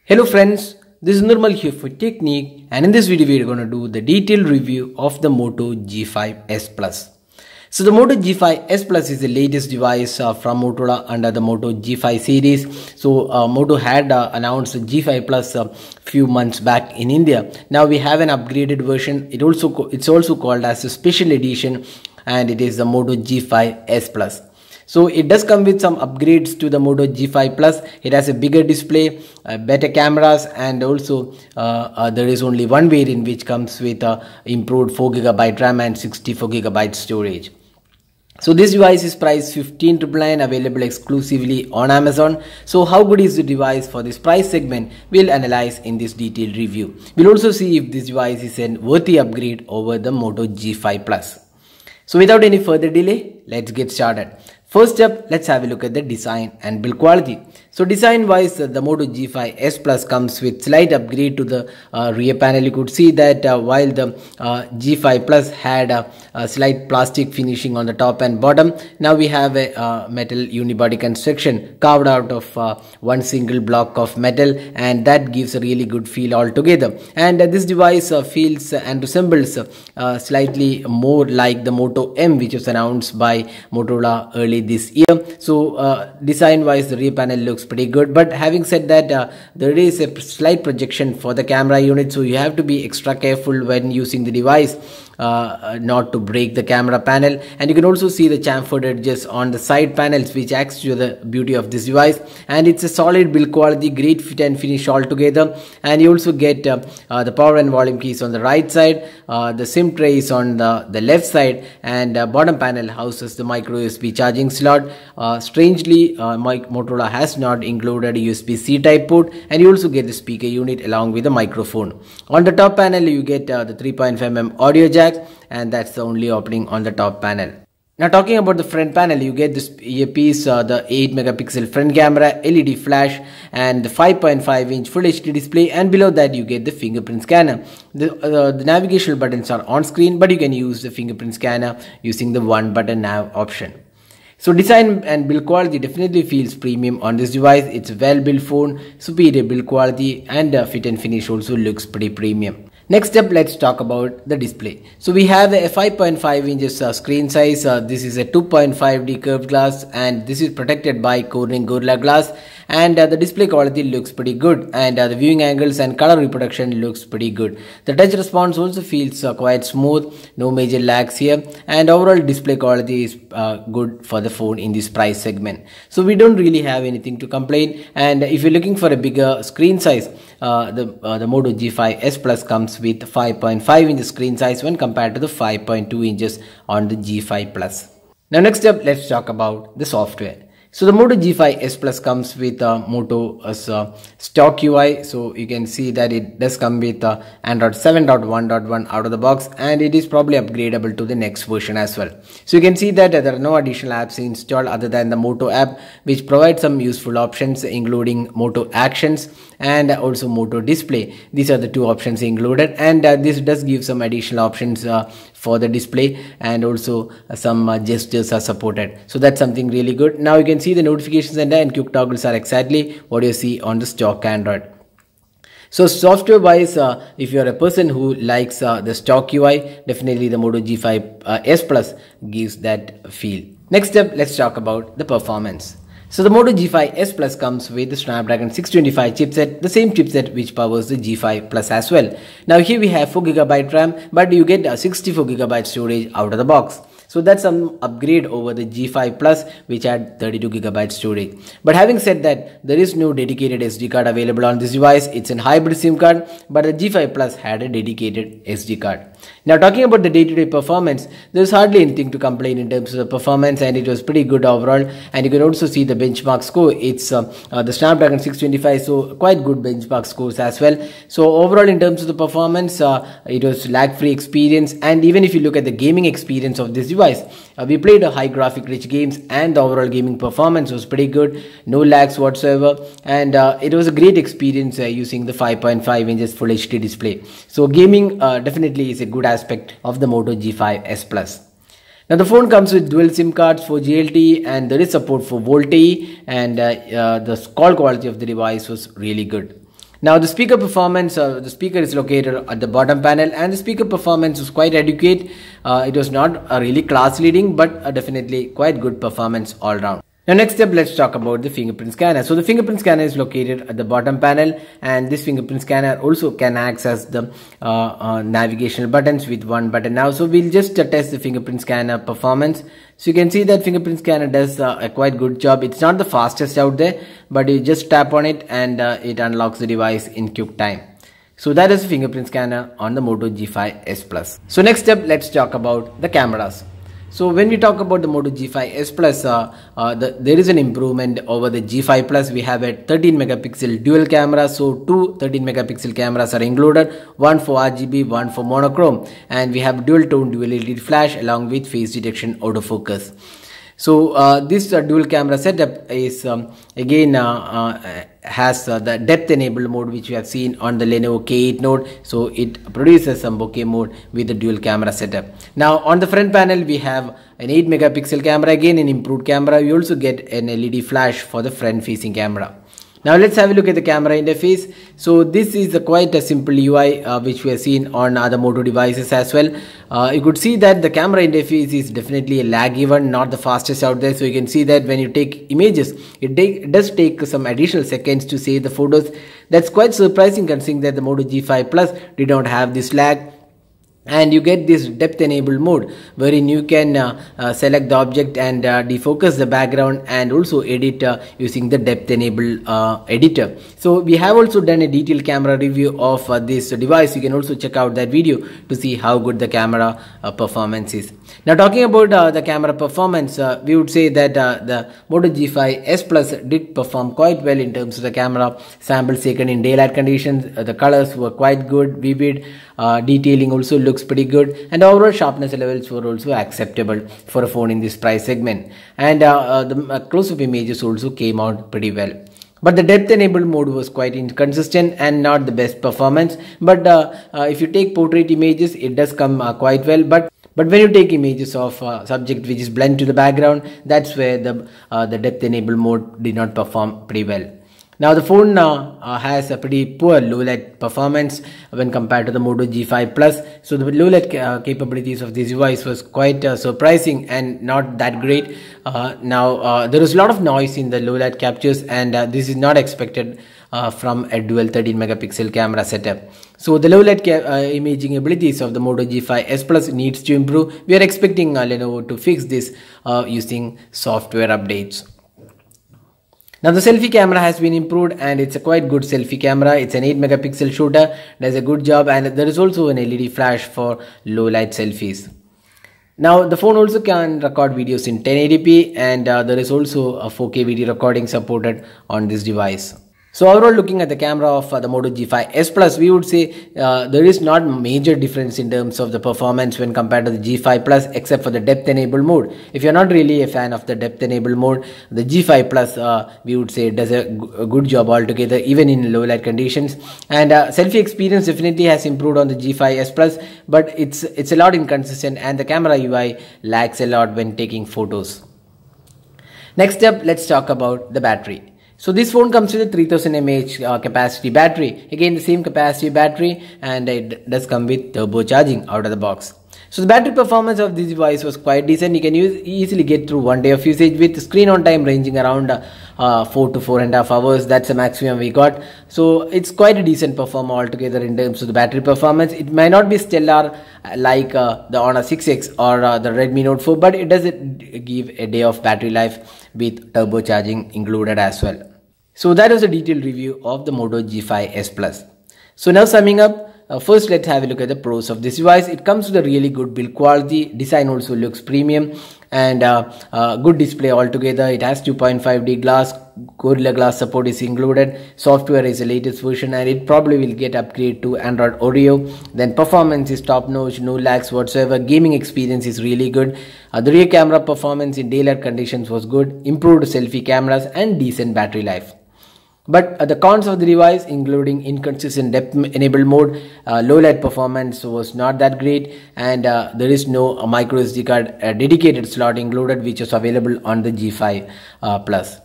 Hello friends, this is Nirmal here for Technique, and in this video we are going to do the detailed review of the Moto G5S Plus. So the Moto G5S Plus is the latest device from Motorola under the Moto G5 series. So Moto had announced the G5 Plus a few months back in India. Now we have an upgraded version. It's also called as a special edition, and it is the Moto G5S Plus. So it does come with some upgrades to the Moto G5 Plus. It has a bigger display, better cameras, and also there is only one variant which comes with improved 4GB RAM and 64GB storage. So this device is priced 15,999, available exclusively on Amazon. So how good is the device for this price segment? We'll analyze in this detailed review. We'll also see if this device is a worthy upgrade over the Moto G5 Plus. So without any further delay, let's get started. First up, let's have a look at the design and build quality. So design wise, the Moto G5S Plus comes with slight upgrade to the rear panel. You could see that while the G5 Plus had a slight plastic finishing on the top and bottom, now we have a metal unibody construction carved out of one single block of metal, and that gives a really good feel altogether. And this device feels and resembles slightly more like the Moto M, which was announced by Motorola early this year. So design wise, the rear panel looks pretty good, but having said that, there is a slight projection for the camera unit, so you have to be extra careful when using the device not to break the camera panel. And you can also see the chamfered edges on the side panels, which adds to the beauty of this device. And it's a solid build quality, great fit and finish altogether. And you also get the power and volume keys on the right side, the SIM tray is on the left side, and bottom panel houses the micro USB charging slot. Strangely, Motorola has not included a USB-C type port, and you also get the speaker unit along with the microphone. On the top panel, you get the 3.5mm audio jack, and that's the only opening on the top panel. Now talking about the front panel, you get this earpiece, the 8-megapixel front camera, LED flash, and the 5.5-inch Full HD display, and below that you get the fingerprint scanner. The navigational buttons are on screen, but you can use the fingerprint scanner using the one button nav option. So design and build quality definitely feels premium on this device. It's a well built phone, superior build quality, and fit and finish also looks pretty premium. Next up, let's talk about the display. So we have a 5.5 inches screen size. This is a 2.5D curved glass, and this is protected by Corning Gorilla Glass. And the display quality looks pretty good, and the viewing angles and color reproduction looks pretty good. The touch response also feels quite smooth, no major lags here, and overall display quality is good for the phone in this price segment. So we don't really have anything to complain. And if you're looking for a bigger screen size, the Moto G5S Plus comes with 5.5 inch screen size when compared to the 5.2 inches on the G5 Plus. Now next up, let's talk about the software. So the Moto G5S Plus comes with Moto's stock UI. So you can see that it does come with Android 7.1.1 out of the box, and it is probably upgradable to the next version as well. So you can see that there are no additional apps installed other than the Moto app, which provides some useful options including Moto Actions and also Moto Display. These are the two options included, and this does give some additional options for the display, and also some gestures are supported. So that's something really good. Now you can see the notification center and quick toggles are exactly what you see on the stock Android. So software wise, if you are a person who likes the stock UI, definitely the Moto G5S Plus gives that feel. Next up, let's talk about the performance. So the Moto G5S Plus comes with the Snapdragon 625 chipset, the same chipset which powers the G5 Plus as well. Now here we have 4GB RAM, but you get 64GB storage out of the box. So that's some upgrade over the G5 Plus, which had 32GB storage. But having said that, there is no dedicated SD card available on this device. It's a hybrid SIM card, but the G5 Plus had a dedicated SD card. Now talking about the day-to-day performance, there's hardly anything to complain in terms of the performance, and it was pretty good overall. And you can also see the benchmark score. It's the Snapdragon 625, so quite good benchmark scores as well. So overall in terms of the performance, it was lag-free experience. And even if you look at the gaming experience of this device, we played a high graphic rich games, and the overall gaming performance was pretty good, no lags whatsoever, and it was a great experience using the 5.5 inches Full HD display. So gaming definitely is a good aspect of the Moto G5S Plus. Now the phone comes with dual SIM cards for GLTE, and there is support for VoLTE, and the call quality of the device was really good. Now the speaker performance, the speaker is located at the bottom panel, and the speaker performance was quite adequate. It was not really class leading, but definitely quite good performance all round. Now next step, let's talk about the fingerprint scanner. So the fingerprint scanner is located at the bottom panel, and this fingerprint scanner also can access the navigational buttons with one button. Now, so we'll just test the fingerprint scanner performance. So you can see that fingerprint scanner does a quite good job. It's not the fastest out there, but you just tap on it and it unlocks the device in quick time. So that is the fingerprint scanner on the Moto G5S Plus. So next step, let's talk about the cameras. So when we talk about the Moto G5S Plus, there is an improvement over the G5 Plus. We have a 13 megapixel dual camera. So two 13 megapixel cameras are included, one for RGB, one for monochrome, and we have dual tone dual LED flash along with face detection autofocus. So this dual camera setup is again has the depth enabled mode, which we have seen on the Lenovo K8 Note. So it produces some bokeh mode with the dual camera setup. Now on the front panel we have an 8 megapixel camera, again an improved camera. We also get an LED flash for the front facing camera. Now let's have a look at the camera interface. So this is quite a simple UI which we have seen on other Moto devices as well. You could see that the camera interface is definitely a laggy one, not the fastest out there. So you can see that when you take images, it does take some additional seconds to save the photos. That's quite surprising considering that the Moto G5 Plus did not have this lag. And you get this depth enabled mode wherein you can select the object and defocus the background and also edit using the depth enabled editor. So we have also done a detailed camera review of this device. You can also check out that video to see how good the camera performance is. Now talking about the camera performance, we would say that the Moto G5S Plus did perform quite well in terms of the camera samples taken in daylight conditions. The colors were quite good, vivid, detailing also looks pretty good, and overall sharpness levels were also acceptable for a phone in this price segment, and the close-up images also came out pretty well. But the depth enabled mode was quite inconsistent and not the best performance. But if you take portrait images, it does come quite well. But when you take images of subject which is blend to the background, that's where the depth enabled mode did not perform pretty well. Now the phone has a pretty poor low light performance when compared to the Moto G5 Plus. So the low light capabilities of this device was quite surprising and not that great. There is a lot of noise in the low light captures, and this is not expected from a dual 13 megapixel camera setup. So the low light imaging abilities of the Moto G5S Plus needs to improve. We are expecting Lenovo to fix this using software updates. Now the selfie camera has been improved, and it's a quite good selfie camera. It's an 8 megapixel shooter, does a good job, and there is also an LED flash for low light selfies. Now the phone also can record videos in 1080p, and there is also a 4K video recording supported on this device. So overall, looking at the camera of the Moto G5S Plus, we would say there is not major difference in terms of the performance when compared to the G5 Plus, except for the depth enabled mode. If you're not really a fan of the depth enabled mode, the G5 Plus we would say does a good job altogether, even in low light conditions. And selfie experience definitely has improved on the G5S Plus, but it's a lot inconsistent, and the camera UI lags a lot when taking photos. Next up, let's talk about the battery. So this phone comes with a 3000 mAh capacity battery. Again, the same capacity battery, and it does come with turbocharging out of the box. So the battery performance of this device was quite decent. You can easily get through one day of usage with screen on time ranging around 4 to 4.5 hours. That's the maximum we got. So it's quite a decent performer altogether in terms of the battery performance. It might not be stellar like the Honor 6X or the Redmi Note 4, but it does give a day of battery life with turbocharging included as well. So that was a detailed review of the Moto G5S Plus. So now summing up, first let's have a look at the pros of this device. It comes with a really good build quality, design also looks premium, and good display altogether. It has 2.5D glass, Gorilla Glass support is included, software is the latest version, and it probably will get upgraded to Android Oreo. Then performance is top notch, no lags whatsoever. Gaming experience is really good. The rear camera performance in daylight conditions was good, improved selfie cameras, and decent battery life. But the cons of the device, including inconsistent depth enabled mode, low light performance was not that great, and there is no micro SD card dedicated slot included, which is available on the G5 Plus.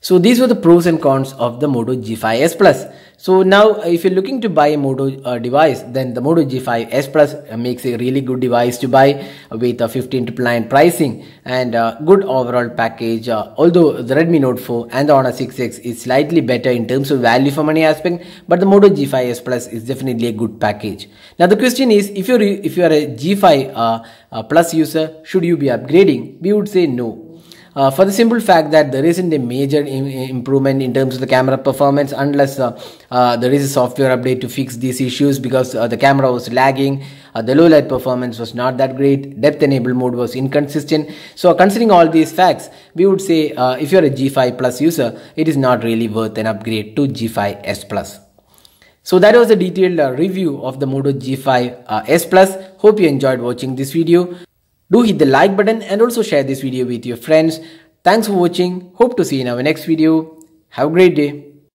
So these were the pros and cons of the Moto G5S Plus. So now if you're looking to buy a Moto device, then the Moto G5S Plus makes a really good device to buy with a 15,999 pricing and a good overall package. Although the Redmi Note 4 and the Honor 6X is slightly better in terms of value for money aspect, but the Moto G5S Plus is definitely a good package. Now the question is, if you are a G5 Plus user, should you be upgrading? We would say no. For the simple fact that there isn't a major improvement in terms of the camera performance unless there is a software update to fix these issues, because the camera was lagging, the low light performance was not that great, depth enabled mode was inconsistent. So considering all these facts, we would say if you're a G5 Plus user, it is not really worth an upgrade to G5S Plus. So that was a detailed review of the Moto G5S Plus. Hope you enjoyed watching this video. Do hit the like button and also share this video with your friends. Thanks for watching. Hope to see you in our next video. Have a great day.